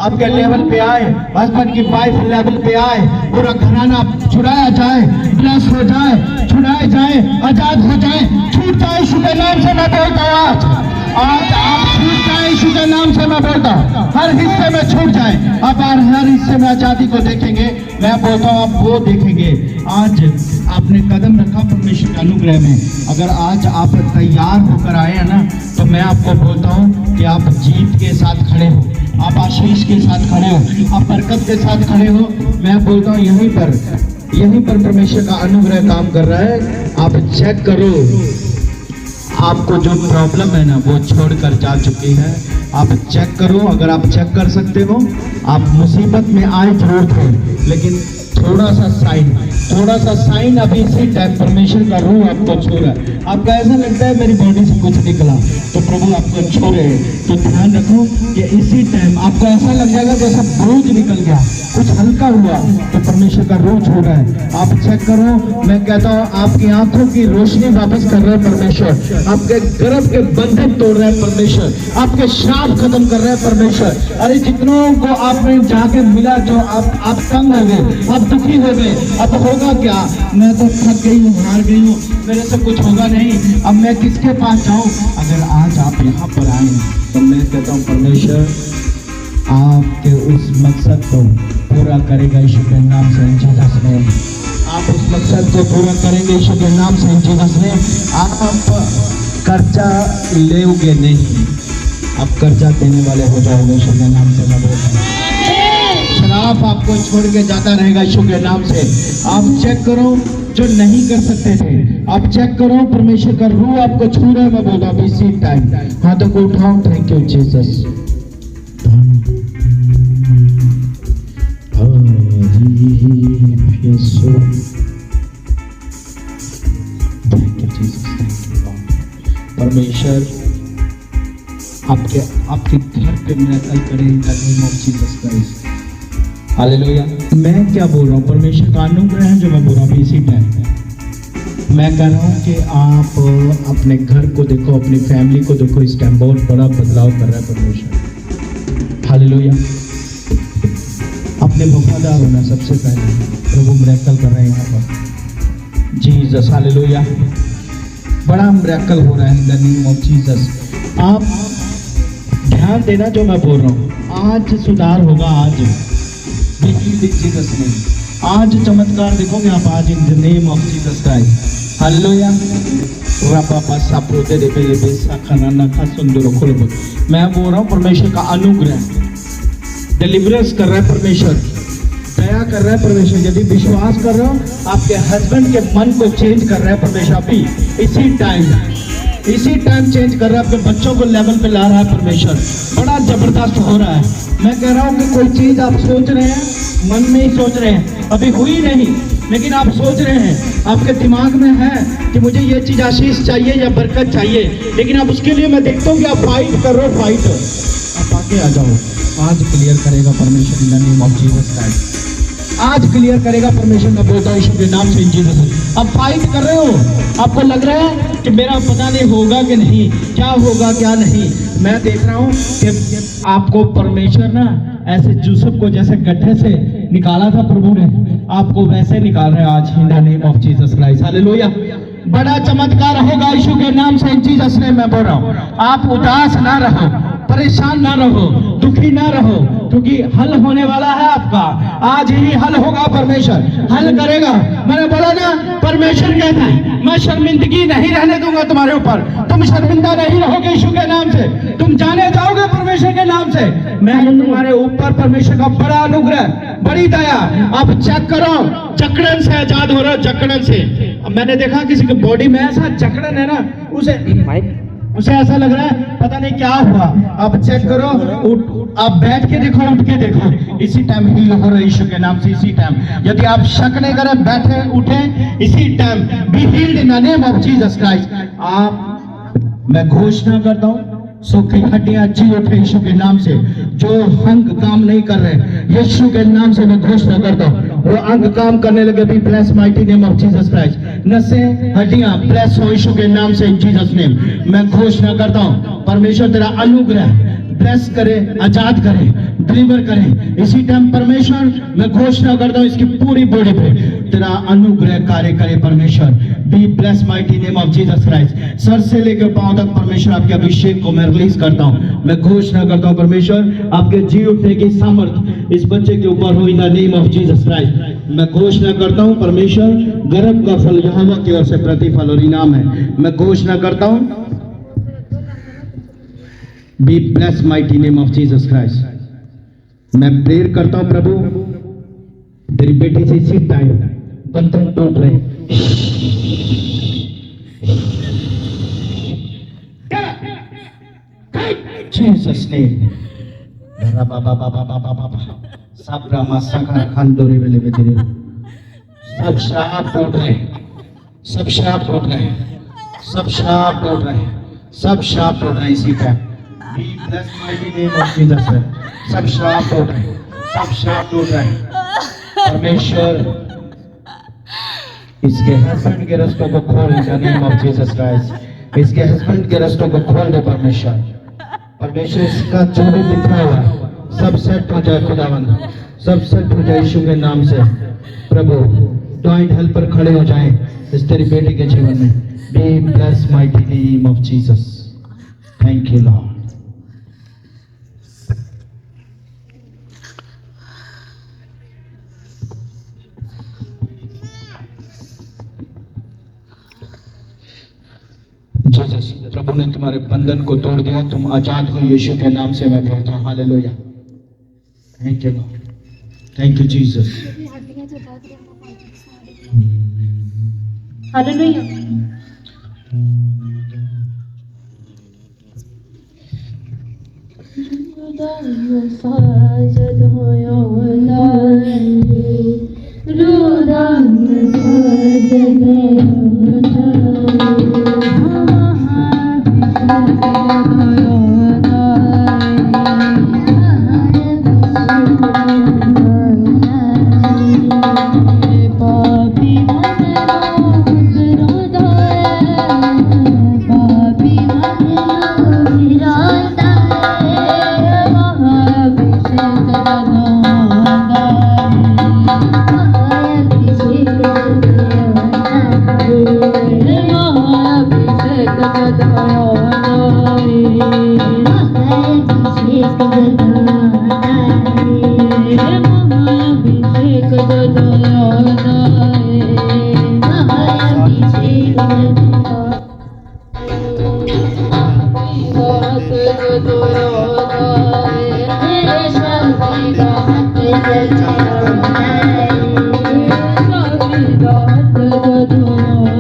आपके लेवल पे आए, हस्बैंड की वाइफ लेवल पे आए, पूरा घराना छुड़ाया जाए, ब्लेस हो जाए, छुड़ाए जाए, आजाद हो जाए, छूट जाए यीशु के नाम से मैं बोलता हूँ। आज आप छूट जाए यीशु के नाम से मैं बोलता हूँ, हर हिस्से में छूट जाए। अब हर हिस्से में आजादी को देखेंगे, मैं बोलता हूँ आप वो देखेंगे। आज आपने कदम रखा परमेश्वर के अनुग्रह में, अगर आज आप तैयार होकर आए हैं ना, तो मैं आपको बोलता हूँ कि आप जीत के साथ खड़े हो, आप आशीष के साथ खड़े हो, आप बरकत के साथ खड़े हो। मैं बोलता हूँ यहीं पर परमेश्वर का अनुग्रह काम कर रहा है। आप चेक करो, आपको जो प्रॉब्लम है ना वो छोड़कर जा चुकी है। आप चेक करो, अगर आप चेक कर सकते हो, आप मुसीबत में आए जरूर थे, लेकिन थोड़ा सा साइन अभी इसी टाइम परमेश्वर का रूह आपको छू रहा है। आपको ऐसा लगता है मेरी बॉडी से कुछ निकला, तो प्रभु आपको छू रहे हैं। तो ध्यान रखो कि इसी टाइम आपको ऐसा लग जाएगा जैसा बोझ निकल गया, कुछ हल्का हुआ, तो परमेश्वर का रूह छू रहा है। आप चेक करो, मैं कहता हूँ आपकी आंखों की रोशनी वापस कर रहे हैं परमेश्वर, आपके गर्भ के बंधन तोड़ रहे हैं परमेश्वर, आपके श्राप खत्म कर रहे हैं परमेश्वर। अरे जितनों को आपने जाके मिला, जो आप तंग हो गए, आप दुखी हो गए, अब होगा क्या, मैं तो थक गई हूँ, हार गई हूँ, मेरे से कुछ होगा नहीं, अब मैं किसके पास जाऊँ। अगर आज आप यहाँ पर आए तो मैं कहता हूँ परमेश्वर आपके उस मकसद को पूरा करेगा यीशु के नाम से, जीसस नेम। आप उस मकसद को पूरा करेंगे यीशु के नाम से, जीसस नेम। आप कर्जा लेओगे नहीं, आप कर्जा देने वाले हो जाओगे यीशु के नाम से। मैं बोलता हूँ शराब आपको छोड़ के जाता रहेगा यीशु के नाम से। आप चेक करो, जो नहीं कर सकते थे, आप चेक करो, परमेश्वर का रूह आपको छू रहा है। मैं बोलता हूँ इसी टाइम हाथों को उठाओ। Thank you Jesus. परमेश्वर आपके घर पे मिराकल करे in the name of Jesus Christ. Hallelujah. मैं क्या बोल रहा हूँ, परमेश्वर का अनुग्रह है जो मैं बोल रहा हूँ इसी टाइम पे। मैं कह रहा हूँ कि आप अपने घर को देखो, अपनी फैमिली को देखो, इस टाइम बहुत बड़ा बदलाव कर रहा है परमेश्वर। हालेलुया। अपने वफादार होना सबसे पहले, प्रभु मिराकल कर रहे हैं यहाँ पर जीसस। हालेलुया। बड़ा मिराकल हो रहा है in the name of Jesus. आप ध्यान देना जो मैं बोल रहा हूँ, आज सुधार होगा, आज जीसस नेम। आज चमत्कार देखोगे आप, आज in the name of Jesus Christ. Hallelujah. मैं बोल रहा हूँ परमेश्वर का अनुग्रह डिलीवरेंस कर रहा है परमेश्वर, दया कर रहा है परमेश्वर। यदि विश्वास कर रहे हो, आपके हस्बैंड के मन को चेंज कर रहा है परमेश्वर अभी इसी टाइम चेंज कर रहा है, अपने बच्चों को लेवल पे ला रहा है परमेश्वर। बड़ा जबरदस्त हो रहा है। मैं कह रहा हूँ कि कोई चीज आप सोच रहे हैं, मन में ही सोच रहे हैं, अभी हुई नहीं, लेकिन आप सोच रहे हैं, आपके दिमाग में है कि मुझे ये चीज आशीष चाहिए या बरकत चाहिए, लेकिन आप उसके लिए मैं देखता हूँ कि आप फाइट कर रहे हो। फाइट आप आगे आ जाओ। आज क्लियर करेगा परमेश्वर in the name of Jesus Christ. आज क्लियर करेगा परमेश्वर का बोलता यीशु के नाम से, जीसस। अब फाइट कर रहे हो, आपको लग रहा है कि मेरा पता नहीं होगा कि नहीं, क्या होगा क्या नहीं। मैं देख रहा हूँ कि आपको परमेश्वर ना ऐसे यूसुफ को जैसे गड्ढे से निकाला था प्रभु ने, आपको वैसे निकाल रहे हैं आज in the name of Jesus Christ. Hallelujah. बड़ा चमत्कार होगा यीशु के नाम से, जीसस ने। मैं बोल रहा हूँ आप उदास ना रहो, परेशान ना रहो, दुखी ना रहो, क्योंकि हल होने वाला है आपका। आज ही हल होगा, परमेश्वर हल करेगा। मैंने बोला ना, परमेश्वर कहता है मैं शर्मिंदगी नहीं रहने दूंगा तुम्हारे ऊपर, तुम शर्मिंदा नहीं रहोगे यीशु के नाम से, तुम जाने जाओगे परमेश्वर के नाम से। मैं तुम्हारे ऊपर परमेश्वर का बड़ा अनुग्रह, बड़ी दया। आप चेक करो, जकड़न से आजाद हो रहा हो, जकड़न से। मैंने देखा किसी की बॉडी में ऐसा जकड़न है ना, उसे ऐसा लग रहा है पता नहीं क्या हुआ। आप चेक करो, आप बैठ के देखो, उठ के देखो, इसी टाइम हील हो रहा है यीशु के नाम से, इसी टाइम। यदि आप शक नहीं करें, बैठे उठे, इसी time be healed in the name of Jesus Christ. आप मैं घोषणा करता हूँ, सूखी हड्डियां जी उठे यीशु के नाम से। जो अंग काम नहीं कर रहे, यीशु के नाम से मैं घोषणा करता हूँ वो अंग काम करने लगे भी, bless mighty name of Jesus Christ. नसें हड्डियां ब्लेस हो यीशु के नाम से, जीसस नेम। मैं घोषणा करता हूँ परमेश्वर तेरा अनुग्रह ब्लेस करे, आजाद करे, डिलीवर करे। इसी टाइम परमेश्वर मैं घोषणा करता हूँ इसकी पूरी बॉडी पे तेरा अनुग्रह कार्य करे परमेश्वर। Be bless mighty name of Jesus Christ. सर से लेकर पांव तक परमेश्वर आपके अभिषेक को मैं रिलीज करता हूँ। मैं घोषणा करता हूँ परमेश्वर आपके जी उठने की सामर्थ इस बच्चे के ऊपर हो in the name of Jesus Christ. मैं घोषणा करता हूँ परमेश्वर गर्भ का फल यहोवा की ओर से प्रतिफल और इनाम है। मैं घोषणा करता हूँ be bless mighty name of Jesus Christ. मैं प्रेयर करता हूं प्रभु तेरी बेटी से इसी टाइम बंधन टूट रहे। जीसस नेम साब्रामा सका खंडोरे वेले बेदरे सब श्राप टूट रहे, सब श्राप टूट रहे, सब श्राप टूट रहे, सब श्राप टूट रहे इसी time. Be blessed mighty name of Jesus है। सब श्राप टूट रहे, सब श्राप टूट रहे। परमेश्वर इसके हस्बैंड के रास्तों को खोल in the name of Jesus Christ. इसके हस्बैंड के रास्तों को खोल दे परमेश्वर। परमेश्वर इसका जो भी बिखरा हुआ है सब सेट हो जाए खुदावंद, सब सेट हो जाए यीशु के नाम से। प्रभु ज्वाइंट हेल्पर खड़े हो जाए इस तेरी बेटी के जीवन में। Be bless mighty name of Jesus. Thank you lord. Jesus प्रभु ने तुम्हारे बंधन को तोड़ दिया, तुम आजाद हो यीशु के नाम से मैं कहता हूँ hallelujah. Thank you Lord, thank you Jesus.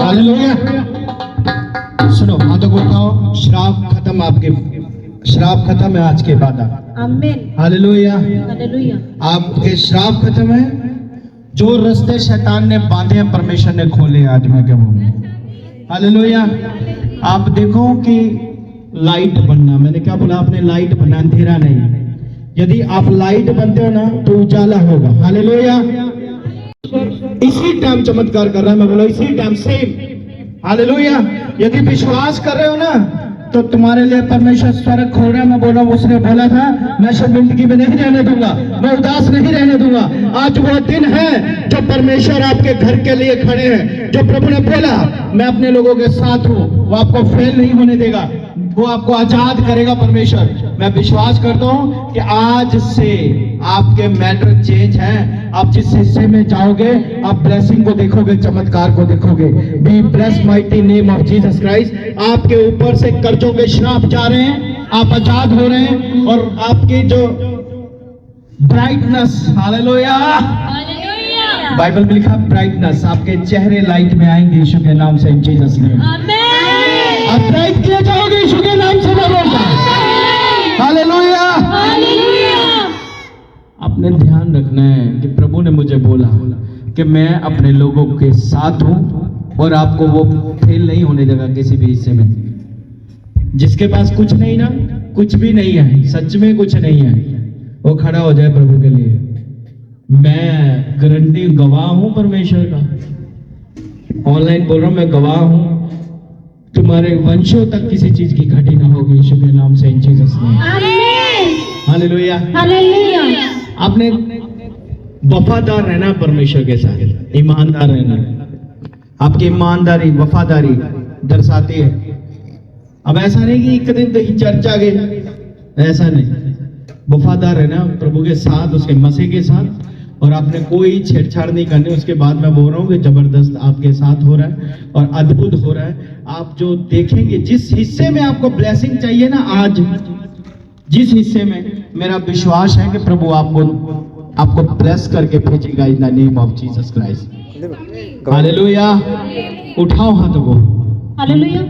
Hallelujah. सुनो हाथों को उठाओ। श्राप खत्म, आपके श्राप खत्म है आज के बाद। आमीन। हालेलुया। हालेलुया। आपके श्राप खत्म है। जो रास्ते शैतान ने बांधे हैं परमेश्वर ने खोले आज मैं क्या बोलूं। हालेलुया। आप देखो कि लाइट बनना, मैंने क्या बोला आपने, लाइट बनना, अंधेरा नहीं। यदि आप लाइट बनते हो ना तो उजाला होगा। हालेलुया। इसी टाइम चमत्कार कर रहा है मैं बोला, इसी टाइम सेम। हालेलुया। यदि विश्वास कर रहे हो ना तो तुम्हारे लिए परमेश्वर स्वर्ग खोल रहा है। मैं बोला उसने बोला था मैं शर्मिंदगी में नहीं रहने दूंगा, मैं उदास नहीं रहने दूंगा। आज वो दिन है जो परमेश्वर आपके घर के लिए खड़े हैं। जो प्रभु ने बोला मैं अपने लोगों के साथ हूँ, वो आपको फेल नहीं होने देगा, वो आपको आजाद करेगा परमेश्वर। मैं विश्वास करता हूँ कि आज से आपके मैटर चेंज हैं। आप जिस हिस्से में जाओगे आप ब्लेसिंग को देखोगे, चमत्कार को देखोगे। Be bless mighty name of Jesus Christ. आपके ऊपर से कर्जों के श्राप जा रहे हैं, आप आजाद हो रहे हैं और आपकी जो ब्राइटनेस, हालेलुया, बाइबल में लिखा ब्राइटनेस, आपके चेहरे लाइट में आएंगे यीशु के नाम से। जीसस नेम आप ब्राइट किए जाओगे यीशु के नाम से। मैं बोलता हूं हालेलुया। आपने ध्यान रखना है कि प्रभु ने मुझे बोला कि मैं अपने लोगों के साथ हूं और आपको वो फेल नहीं होने देगा किसी भी हिस्से में। जिसके पास कुछ नहीं ना, कुछ भी नहीं है, सच में कुछ नहीं है, वो खड़ा हो जाए प्रभु के लिए। मैं गारंटी गवाह हूं परमेश्वर का, ऑनलाइन बोल रहा हूं, मैं गवाह हूं। तुम्हारे वंशों तक किसी चीज की घटी ना होगी यीशु के नाम से, इन जीसस नेम। आमीन। हालेलुया। हालेलुया। आपने वफादार रहना परमेश्वर के साथ, ईमानदार रहना। आपकी ईमानदारी वफादारी दर्शाती है। अब ऐसा नहीं कि एक दिन तो ही चर्च आ गए, ऐसा नहीं। वफादार रहना प्रभु के साथ, उसके मसीह के साथ, और आपने कोई छेड़छाड़ नहीं करनी। उसके बाद मैं बोल रहा हूँ कि जबरदस्त आपके साथ हो रहा है और अद्भुत हो रहा है। आप जो देखेंगे, जिस हिस्से में आपको ब्लेसिंग चाहिए ना, आज जिस हिस्से में, मेरा विश्वास है कि प्रभु आपको ब्लेस करके भेजेगा in the name of Jesus Christ. Hallelujah. उठाओ हाथों को। हालेलुया।